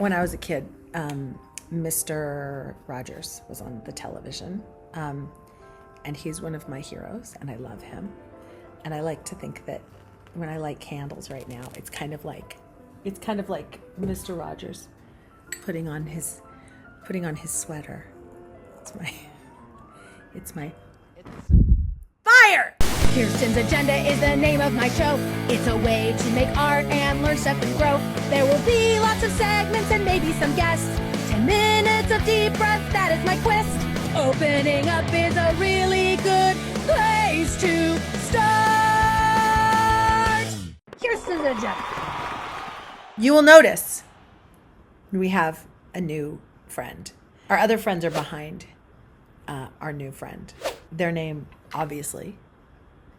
when I was a kid, Mr. Rogers was on the television, and he's one of my heroes, and I love him. And I like to think that when I light candles right now, it's kind of like Mr. Rogers putting on his sweater. It's my fire. Kirsten's Agenda is the name of my show. It's a way to make art and learn stuff and grow. There will be lots of segments and maybe some guests. 10 minutes of deep breath, that is my quest. Opening up is a really good place to start. Kirsten's Agenda. You will notice we have a new friend. Our other friends are behind our new friend. Their name, obviously,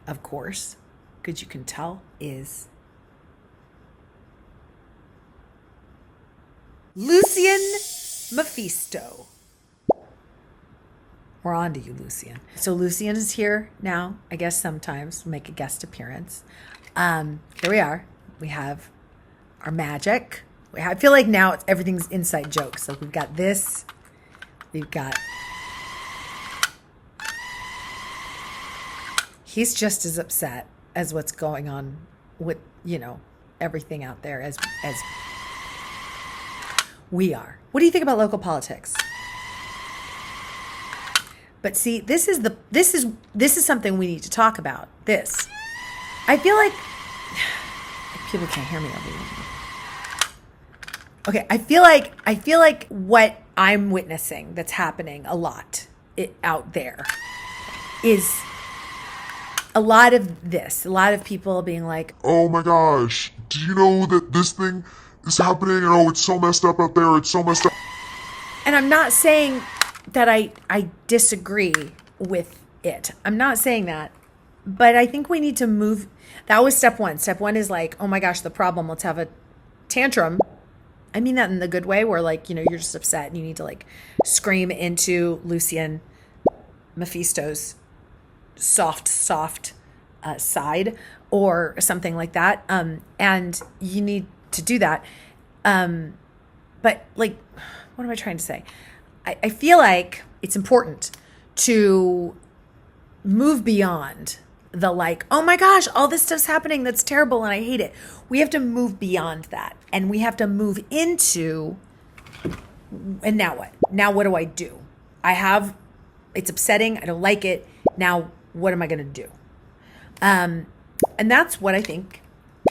of course, because you can tell, is Lucien Mephisto. We're on to you, Lucien. So Lucien is here now, I guess sometimes, make a guest appearance. Here we are. We have our magic. I feel like now everything's inside jokes. So we've got this. We've got... He's just as upset as what's going on with, everything out there as we are. What do you think about local politics? But see, this is something we need to talk about. This. I feel like people can't hear me over here. Okay, I feel like what I'm witnessing that's happening a lot out there is a lot of people being like, oh my gosh, do you know that this thing is happening? And oh, it's so messed up out there. It's so messed up. And I'm not saying that I disagree with it. I'm not saying that. But I think we need to move. That was step one. Step one is like, oh my gosh, the problem. Let's have a tantrum. I mean that in the good way where you're just upset and you need to scream into Lucien Mephisto's soft side or something like that. And you need to do that. But what am I trying to say? I feel like it's important to move beyond the oh my gosh, all this stuff's happening that's terrible and I hate it. We have to move beyond that, and we have to move into, and now what? Now what do I do? It's upsetting. I don't like it. Now what am I going to do? And that's what I think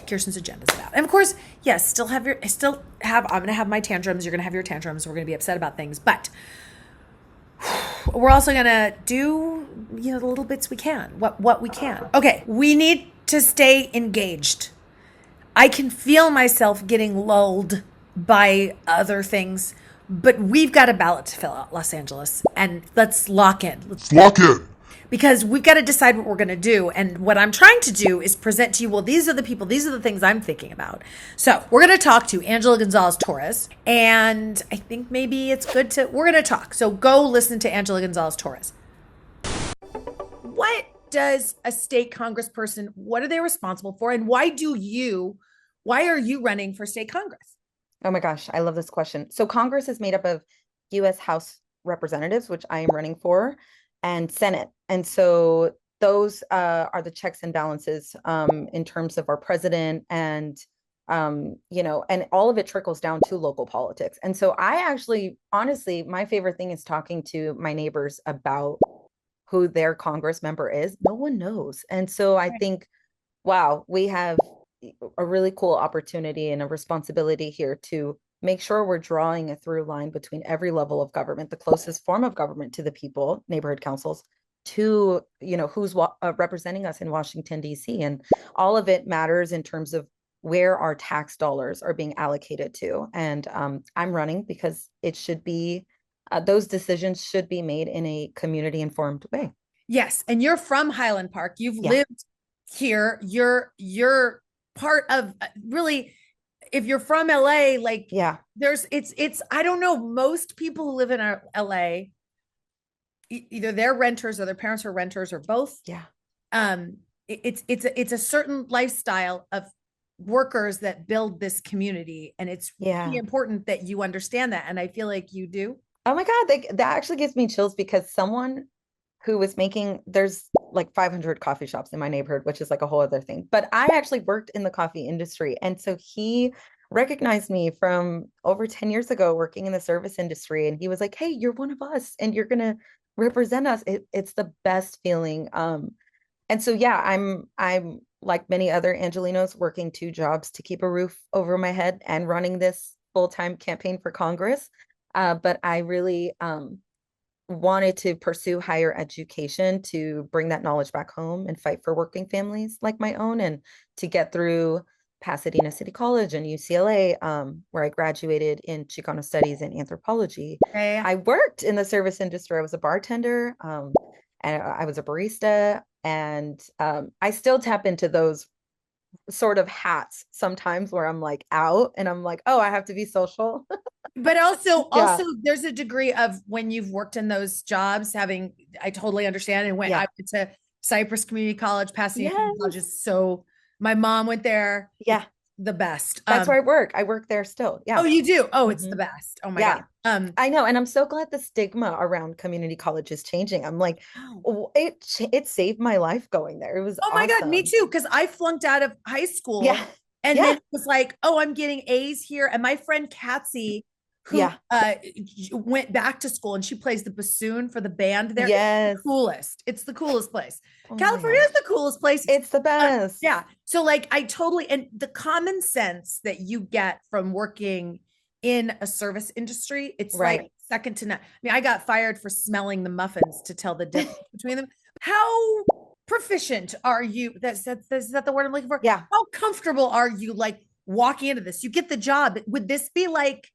Kirsten's Agenda is about. And of course, yes, I'm going to have my tantrums. You're going to have your tantrums. We're going to be upset about things, but we're also going to do, the little bits we can, what we can. Okay. We need to stay engaged. I can feel myself getting lulled by other things, but we've got a ballot to fill out, Los Angeles, and let's lock in. Let's lock in. Because we've got to decide what we're going to do. And what I'm trying to do is present to you, well, these are the people, these are the things I'm thinking about. So we're going to talk to Angela Gonzales Torres. And I think maybe we're going to talk. So go listen to Angela Gonzales Torres. What does a state congressperson, what are they responsible for? And why are you running for state congress? Oh my gosh, I love this question. So Congress is made up of U.S. House representatives, which I am running for, and Senate. And so those are the checks and balances in terms of our president and, and all of it trickles down to local politics. And so honestly, my favorite thing is talking to my neighbors about who their Congress member is. No one knows. And so I think, wow, we have a really cool opportunity and a responsibility here to make sure we're drawing a through line between every level of government, the closest form of government to the people, neighborhood councils, to, who's representing us in Washington, D.C. And all of it matters in terms of where our tax dollars are being allocated to. And I'm running because it should be, those decisions should be made in a community informed way. Yes. And you're from Highland Park. You've lived here. You're part of really, if you're from LA, it's, I don't know, most people who live in LA, either they're renters or their parents are renters or both. Yeah. It's a certain lifestyle of workers that build this community, and it's Yeah. really important that you understand that. And I feel like you do. Oh my God, that actually gives me chills because someone who was there's like 500 coffee shops in my neighborhood, which is like a whole other thing. But I actually worked in the coffee industry. And so he recognized me from over 10 years ago working in the service industry. And he was like, hey, you're one of us and you're going to represent us. It's the best feeling. And so, yeah, I'm like many other Angelinos working 2 jobs to keep a roof over my head and running this full-time campaign for Congress. But I really wanted to pursue higher education to bring that knowledge back home and fight for working families like my own, and to get through Pasadena City College and UCLA, where I graduated in Chicano Studies and Anthropology. Okay. I worked in the service industry. I was a bartender, and I was a barista, and I still tap into those sort of hats sometimes where I'm like out and I'm like, oh, I have to be social. But also Yeah. there's a degree of when you've worked in those jobs, I totally understand. And Yeah. I went to Cypress Community College, Pasadena Community College Yes. is so, my mom went there. Yeah. It's the best. That's where I work. I work there still. Yeah. Oh, you do? Oh, it's Mhm. the best. Oh my Yeah. God. I know. And I'm so glad the stigma around community college is changing. I'm like, Oh it saved my life going there. It was my God, me awesome. too. Cause I flunked out of high school. Yeah. And Yeah. then it was like, oh, I'm getting A's here. And my friend Katsy, who Yeah. went back to school, and she plays the bassoon for the band there. Yes. It's the coolest place. Oh my California is gosh. the coolest place. It's the best. Yeah. So like I totally, and the common sense that you get from working in a service industry, it's Right. like second to none. I mean, I got fired for smelling the muffins to tell the difference between them. How proficient are you? Is that the word I'm looking for? Yeah. How comfortable are you like walking into this? You get the job. Would this be like,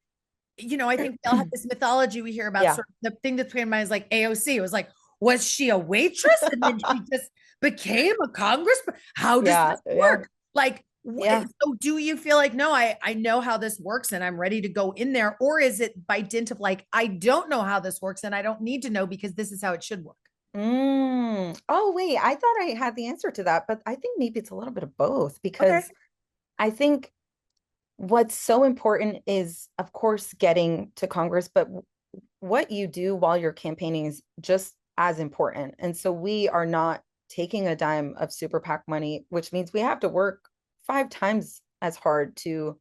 I think we all have this mythology we hear about. Yeah. Sort of the thing that's in mind is like AOC. It was like, was she a waitress and then she just became a congressman? How does this work? Like, so do you feel like, no, I know how this works and I'm ready to go in there? Or is it by dint of like, I don't know how this works and I don't need to know because this is how it should work? Oh, wait, I thought I had the answer to that, but I think maybe it's a little bit of both, because I think what's so important is, of course, getting to Congress, but what you do while you're campaigning is just as important. And so we are not taking a dime of super PAC money, which means we have to work 5 times as hard to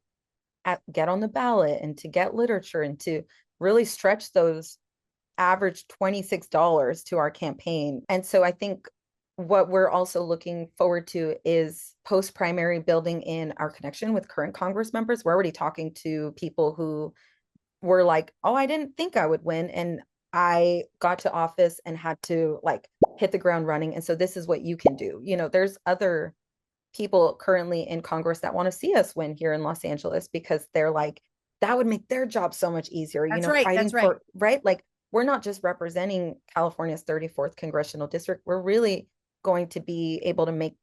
get on the ballot and to get literature and to really stretch those average $26 to our campaign. And so I think what we're also looking forward to is post-primary building in our connection with current Congress members. We're already talking to people who were like, oh, I didn't think I would win, and I got to office and had to like hit the ground running. And so this is what you can do. There's other people currently in Congress that want to see us win here in Los Angeles, because they're like, that would make their job so much easier. That's right. Fighting That's right. right. Like, we're not just representing California's 34th congressional district. We're really going to be able to make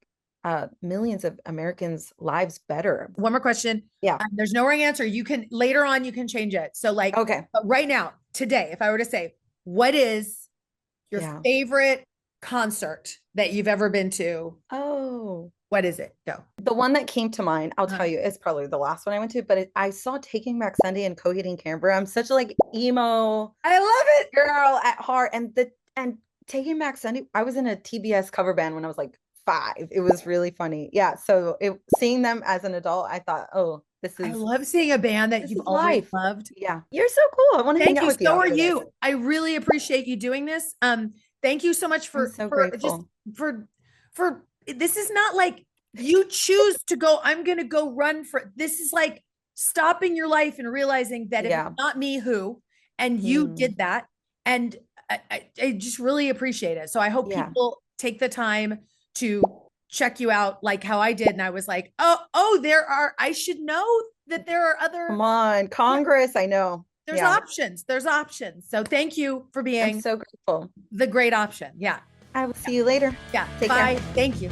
millions of Americans' lives better. One more question. Yeah. There's no wrong answer. You can later on, you can change it. So like, okay. But right now, today, if I were to say, what is your favorite concert that you've ever been to? Oh, what is it? Go. The one that came to mind, I'll tell you, it's probably the last one I went to, but I saw Taking Back Sunday in Coheed and Canberra. I'm such a like emo, I love it, girl at heart. And Taking Back Sunday, I was in a TBS cover band when I was like 5. It was really funny. Yeah. So seeing them as an adult, I thought, oh, I love seeing a band that you've always loved. Yeah. You're so cool. I want to hang out with you. So are you. I really appreciate you doing this. Thank you so much for this is not like you choose to go, I'm going to go run for, this is like stopping your life and realizing that if it's not me, who, and you did that. And I just really appreciate it. So I hope people take the time to check you out like how I did. And I was like, I should know that there are other. Come on, Congress. I know. There's options. There's options. So thank you for being I'm so grateful. The great option. Yeah. I will see you later. Yeah. Take Bye. care. Thank you.